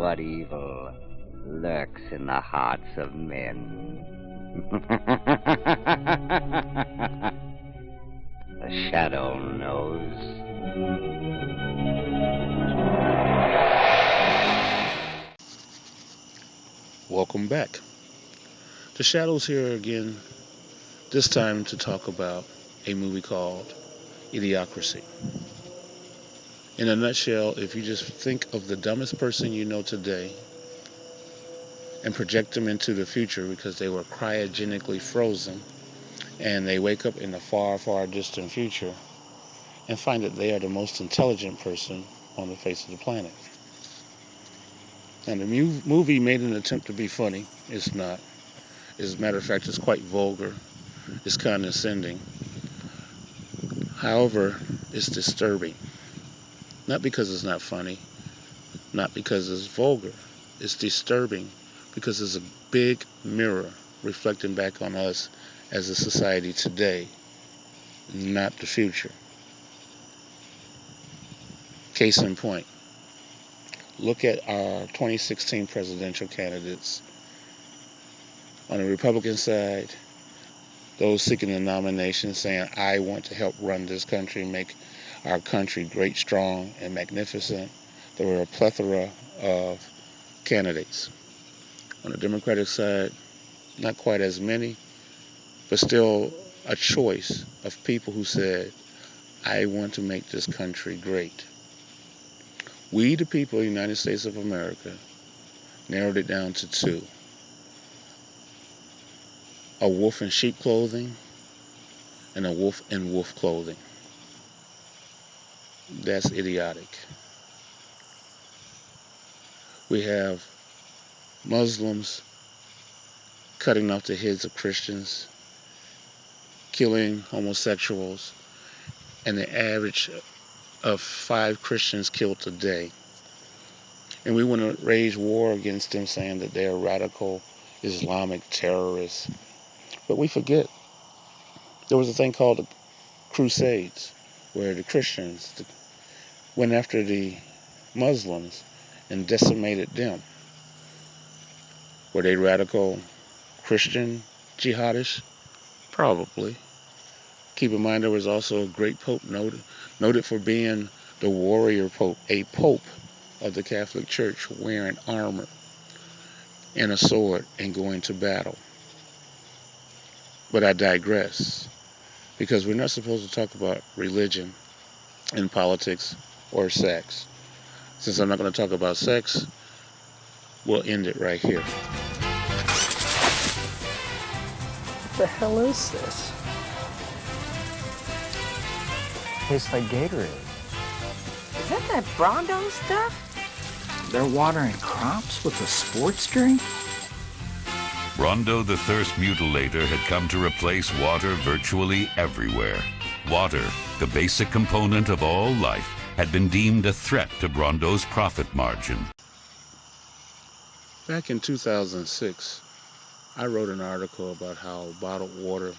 but evil lurks in the hearts of men. The shadow knows. Welcome back. The Shadow's here again, this time to talk about a movie called IDIOCRACY. In a nutshell, if you just think of the dumbest person you know today and project them into the future because they were cryogenically frozen, and they wake up in the far, far distant future and find that they are the most intelligent person on the face of the planet. Now, the movie made an attempt to be funny. It's not. As a matter of fact, it's quite vulgar. It's condescending. However, it's disturbing. Not because it's not funny, not because it's vulgar. It's disturbing because it's a big mirror reflecting back on us as a society today, not the future. Case in point, look at our 2016 presidential candidates. On the Republican side, those seeking the nomination saying, I want to help run this country, make our country great, strong, and magnificent. There were a plethora of candidates. On the Democratic side, not quite as many, but still a choice of people who said, I want to make this country great. We, the people of the United States of America, narrowed it down to two. A wolf in sheep clothing and a wolf in wolf clothing. That's idiotic. We have Muslims cutting off the heads of Christians, killing homosexuals, and the average of 5 Christians killed a day. And we want to wage war against them, saying that they are radical Islamic terrorists. But we forget there was a thing called the Crusades, where the Christians went after the Muslims and decimated them. Were they radical Christian jihadists? Probably. Keep in mind there was also a great pope noted for being the warrior pope, a pope of the Catholic Church wearing armor and a sword and going to battle. But I digress, because we're not supposed to talk about religion and politics or sex. Since I'm not going to talk about sex, we'll end it right here. What the hell is this? Tastes like Gatorade. Is that Brondo stuff? They're watering crops with a sports drink? Rondo the Thirst Mutilator had come to replace water virtually everywhere. Water, the basic component of all life, had been deemed a threat to Brondo's profit margin. Back in 2006, I wrote an article about how bottled water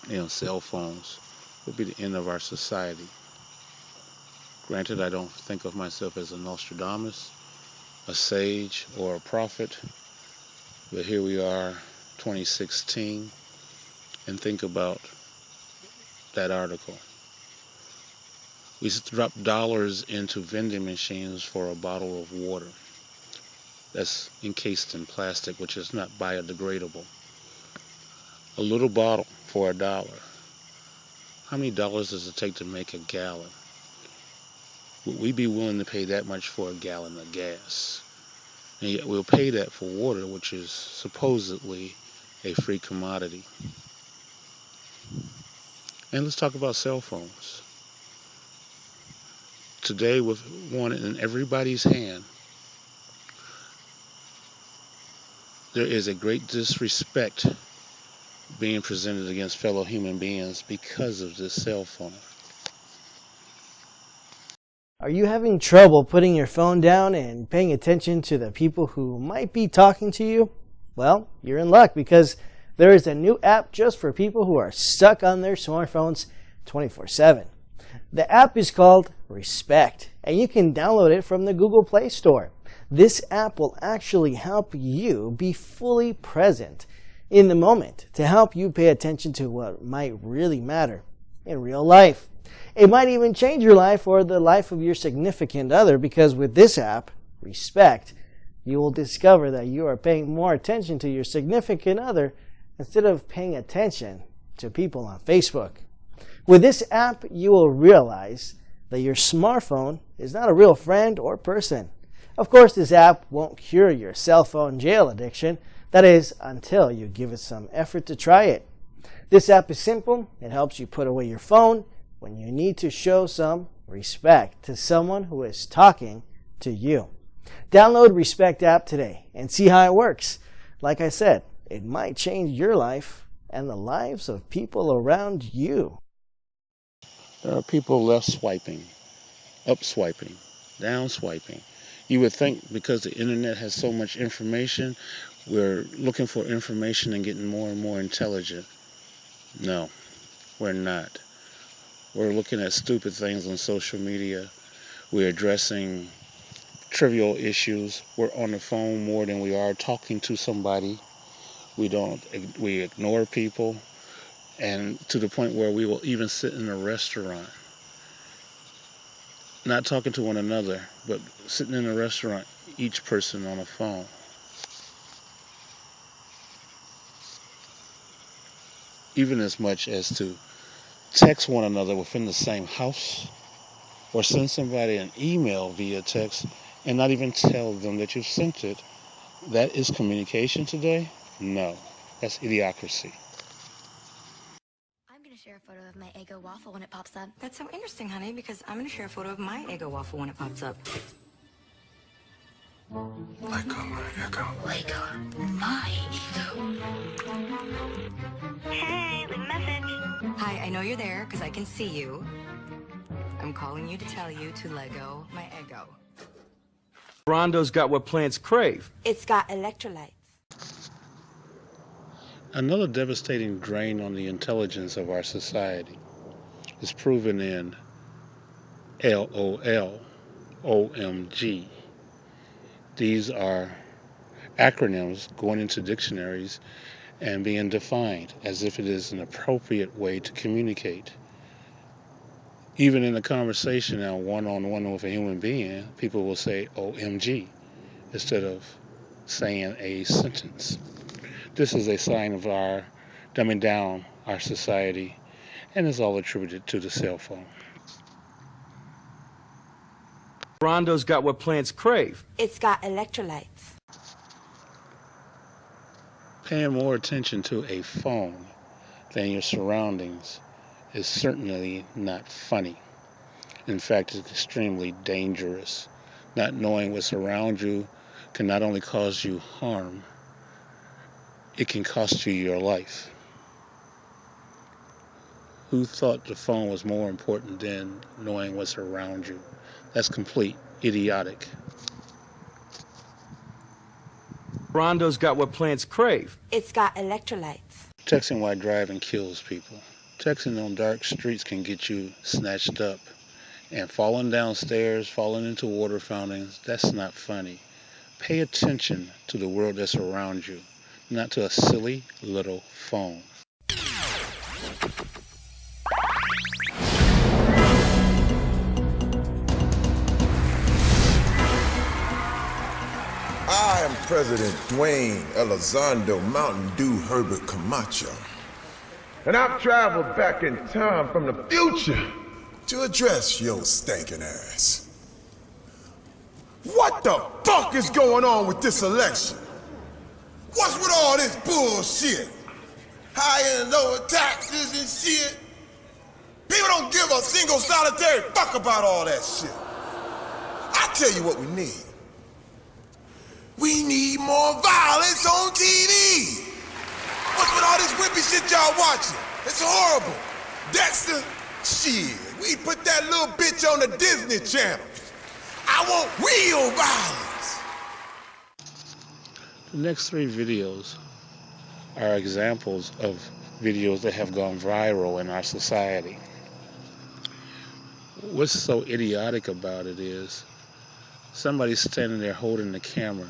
and cell phones would be the end of our society. Granted, I don't think of myself as a Nostradamus, a sage, or a prophet. But here we are, 2016, and think about that article. We drop dollars into vending machines for a bottle of water that's encased in plastic, which is not biodegradable. A little bottle for $1. How many dollars does it take to make a gallon? Would we be willing to pay that much for a gallon of gas? And yet we'll pay that for water, which is supposedly a free commodity. And let's talk about cell phones. Today, with one in everybody's hand, there is a great disrespect being presented against fellow human beings because of this cell phone. Are you having trouble putting your phone down and paying attention to the people who might be talking to you? Well, you're in luck, because there is a new app just for people who are stuck on their smartphones 24/7. The app is called Respect, and you can download it from the Google Play Store. This app will actually help you be fully present in the moment to help you pay attention to what might really matter in real life. It might even change your life or the life of your significant other, because with this app, Respect, you will discover that you are paying more attention to your significant other instead of paying attention to people on Facebook. With this app, you will realize that your smartphone is not a real friend or person. Of course, this app won't cure your cell phone jail addiction. That is, until you give it some effort to try it. This app is simple. It helps you put away your phone when you need to show some respect to someone who is talking to you. Download Respect app today and see how it works. Like I said, it might change your life and the lives of people around you. There are people left swiping, up swiping, down swiping. You would think because the internet has so much information, we're looking for information and getting more and more intelligent. No, we're not. We're looking at stupid things on social media. We're addressing trivial issues. We're on the phone more than we are talking to somebody. We ignore people, and to the point where we will even sit in a restaurant, not talking to one another, but sitting in a restaurant, each person on a phone. Even as much as to text one another within the same house, or send somebody an email via text and not even tell them that you've sent it. That is communication today? No, that's idiocracy. I'm going to share a photo of my Eggo waffle when it pops up. That's so interesting, honey, because I'm going to share a photo of my Eggo waffle when it pops up. Lego my Eggo. Lego my Eggo. Hey, leave a message. Hi, I know you're there because I can see you. I'm calling you to tell you to Lego my Eggo. Rondo's got what plants crave. It's got electrolytes. Another devastating drain on the intelligence of our society is proven in LOL, OMG. These are acronyms going into dictionaries and being defined as if it is an appropriate way to communicate. Even in a conversation now, one-on-one with a human being, people will say OMG instead of saying a sentence. This is a sign of our dumbing down our society, and is all attributed to the cell phone. Rondo's got what plants crave. It's got electrolytes. Paying more attention to a phone than your surroundings is certainly not funny. In fact, it's extremely dangerous. Not knowing what's around you can not only cause you harm, it can cost you your life. Who thought the phone was more important than knowing what's around you? That's complete idiotic. Rondo's got what plants crave. It's got electrolytes. Texting while driving kills people. Texting on dark streets can get you snatched up. And falling downstairs, falling into water fountains, that's not funny. Pay attention to the world that's around you, not to a silly little phone. I am President Dwayne Elizondo Mountain Dew Herbert Camacho. And I've traveled back in time from the future to address your stinking ass. What the fuck is going on with this election? What's with all this bullshit? Higher and lower taxes and shit? People don't give a single solitary fuck about all that shit. I tell you what we need. We need more violence on TV. What's with all this wimpy shit y'all watching? It's horrible. Dexter, shit, we put that little bitch on the Disney Channel. I want real violence. The next 3 videos are examples of videos that have gone viral in our society. What's so idiotic about it is Somebody's standing there holding the camera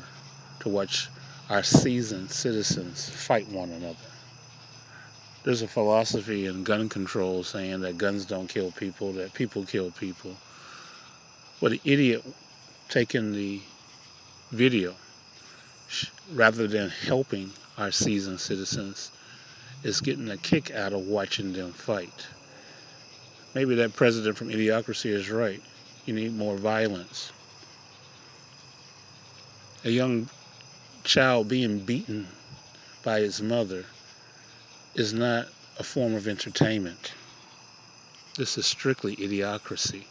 to watch our seasoned citizens fight one another. There's a philosophy in gun control saying that guns don't kill people, that people kill people. Well, the idiot taking the video, rather than helping our seasoned citizens, is getting a kick out of watching them fight. Maybe that president from Idiocracy is right. You need more violence. A young child being beaten by his mother is not a form of entertainment. This is strictly idiocracy.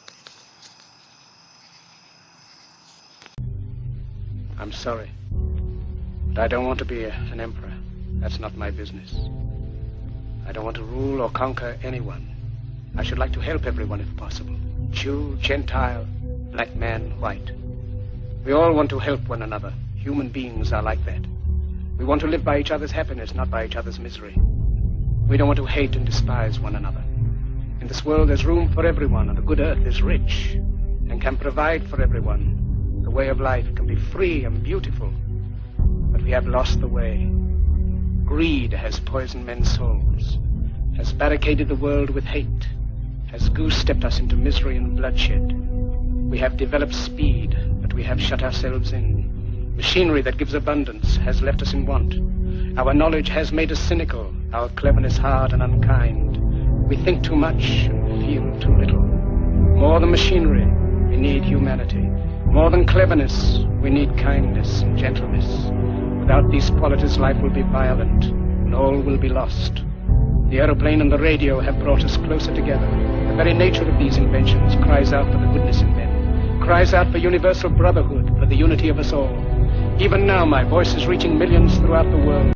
I'm sorry, but I don't want to be an emperor. That's not my business. I don't want to rule or conquer anyone. I should like to help everyone if possible. Jew, Gentile, black man, white. We all want to help one another. Human beings are like that. We want to live by each other's happiness, not by each other's misery. We don't want to hate and despise one another. In this world there's room for everyone, and the good earth is rich and can provide for everyone. The way of life can be free and beautiful, but we have lost the way. Greed has poisoned men's souls, has barricaded the world with hate, has goose-stepped us into misery and bloodshed. We have developed speed, but we have shut ourselves in. Machinery that gives abundance has left us in want. Our knowledge has made us cynical, our cleverness hard and unkind. We think too much and feel too little. More than machinery, we need humanity. More than cleverness, we need kindness and gentleness. Without these qualities, life will be violent, and all will be lost. The aeroplane and the radio have brought us closer together. The very nature of these inventions cries out for the goodness in men, cries out for universal brotherhood, for the unity of us all. Even now, my voice is reaching millions throughout the world.